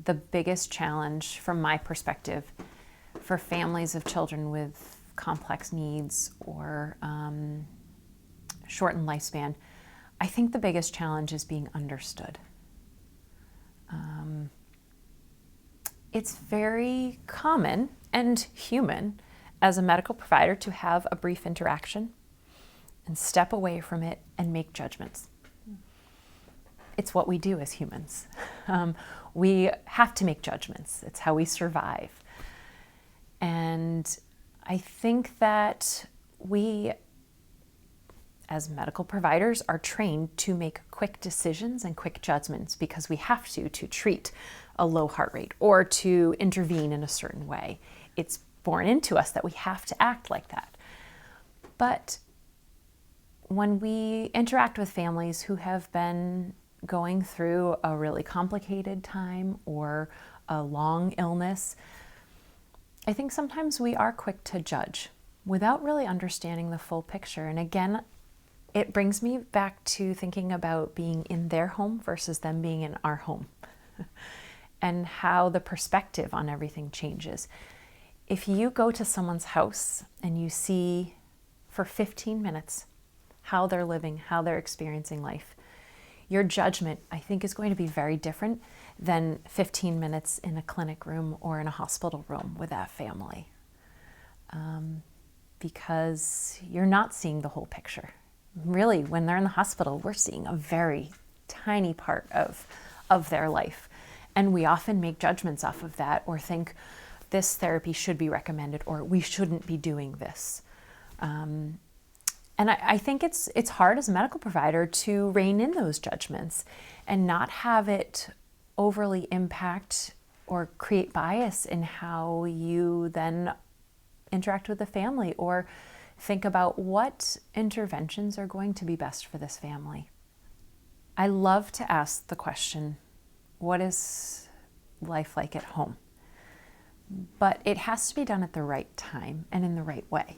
the biggest challenge from my perspective for families of children with complex needs or shortened lifespan, I think the biggest challenge is being understood. It's very common and human as a medical provider to have a brief interaction and step away from it and make judgments. It's what we do as humans. We have to make judgments. It's how we survive. And I think that we, as medical providers, are trained to make quick decisions and quick judgments because we have to treat a low heart rate or to intervene in a certain way. It's born into us that we have to act like that. But when we interact with families who have been going through a really complicated time or a long illness, I think sometimes we are quick to judge without really understanding the full picture. And again, it brings me back to thinking about being in their home versus them being in our home and how the perspective on everything changes. If you go to someone's house and you see for 15 minutes how they're living, how they're experiencing life, your judgment, I think, is going to be very different than 15 minutes in a clinic room or in a hospital room with that family. Because you're not seeing the whole picture. Really, when they're in the hospital, we're seeing a very tiny part of their life. And we often make judgments off of that or think this therapy should be recommended or we shouldn't be doing this. And I think it's hard as a medical provider to rein in those judgments and not have it overly impact or create bias in how you then interact with the family or think about what interventions are going to be best for this family. I love to ask the question, what is life like at home? But it has to be done at the right time and in the right way.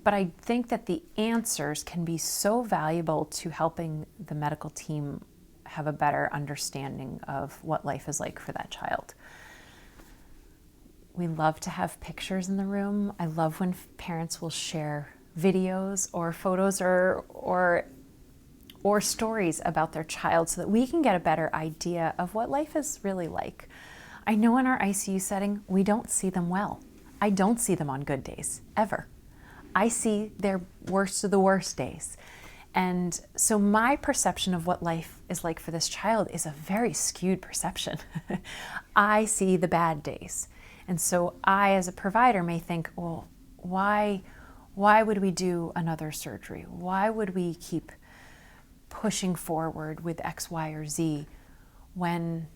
But I think that the answers can be so valuable to helping the medical team have a better understanding of what life is like for that child. We love to have pictures in the room. I love when parents will share videos or photos or stories about their child so that we can get a better idea of what life is really like. I know in our ICU setting, we don't see them well. I don't see them on good days, ever. I see their worst of the worst days. And so my perception of what life is like for this child is a very skewed perception. I see the bad days. And so I, as a provider, may think, well, why would we do another surgery? Why would we keep pushing forward with X, Y, or Z when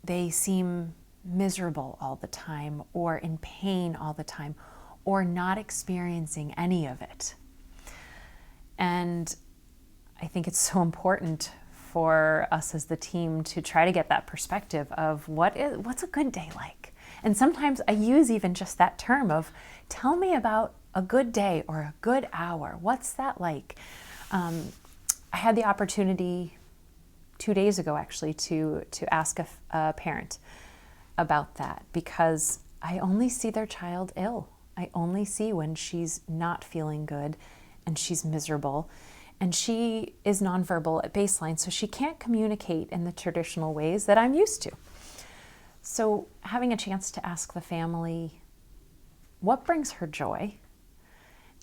they seem miserable all the time or in pain all the time or not experiencing any of it? And I think it's so important for us as the team to try to get that perspective of what's a good day like. And sometimes I use even just that term of, tell me about a good day or a good hour. What's that like? I had the opportunity 2 days ago, actually, to ask a parent about that because I only see their child ill. I only see when she's not feeling good and she's miserable. And she is nonverbal at baseline, so she can't communicate in the traditional ways that I'm used to. So having a chance to ask the family what brings her joy,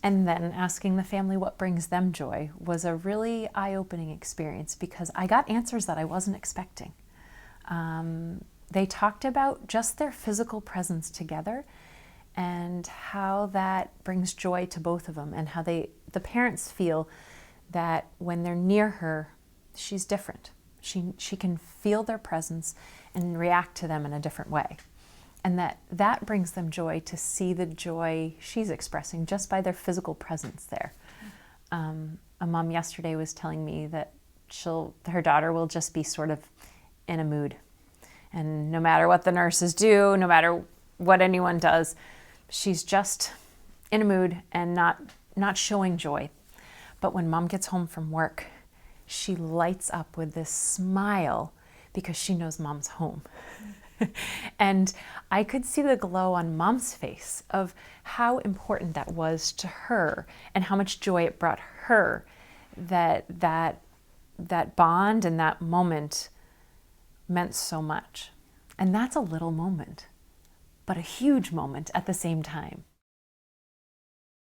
and then asking the family what brings them joy was a really eye-opening experience because I got answers that I wasn't expecting. They talked about just their physical presence together and how that brings joy to both of them and how the parents feel that when they're near her, she's different. She can feel their presence and react to them in a different way. And that brings them joy to see the joy she's expressing just by their physical presence there. A mom yesterday was telling me that her daughter will just be sort of in a mood. And no matter what the nurses do, no matter what anyone does, she's just in a mood and not showing joy. But when mom gets home from work, she lights up with this smile because she knows mom's home. And I could see the glow on mom's face of how important that was to her and how much joy it brought her, that bond and that moment meant so much. And that's a little moment, but a huge moment at the same time.